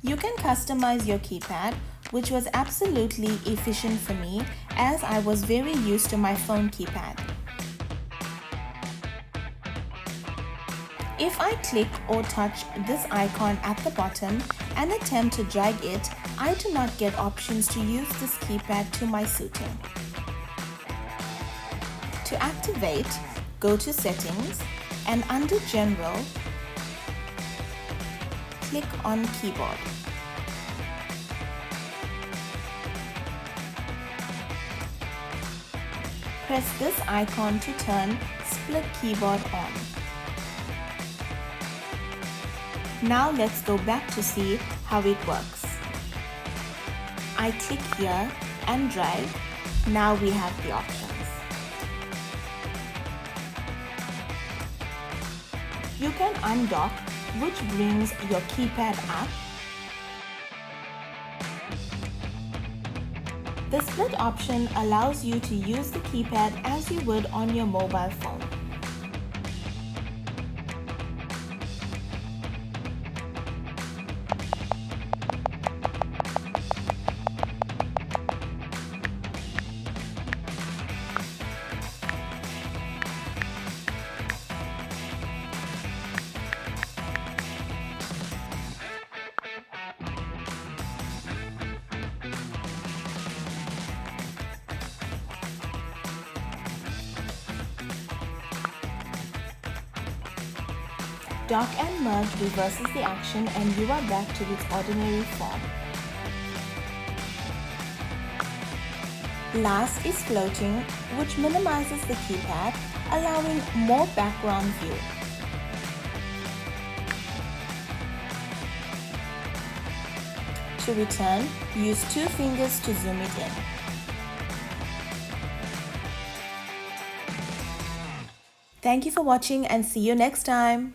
You can customize your keypad, which was absolutely efficient for me as I was very used to my phone keypad. If I click or touch this icon at the bottom and attempt to drag it, I do not get options to use this keypad to my suiting. To activate, go to Settings and under General, click on Keyboard. Press this icon to turn Split Keyboard on. Now let's go back to see how it works. I click here and drag. Now we have the options. You can undock, which brings your keypad up. The split option allows you to use the keypad as you would on your mobile phone. Dock and merge reverses the action and you are back to its ordinary form. Last is floating, which minimizes the keypad, allowing more background view. To return, use 2 fingers to zoom it in. Thank you for watching and see you next time.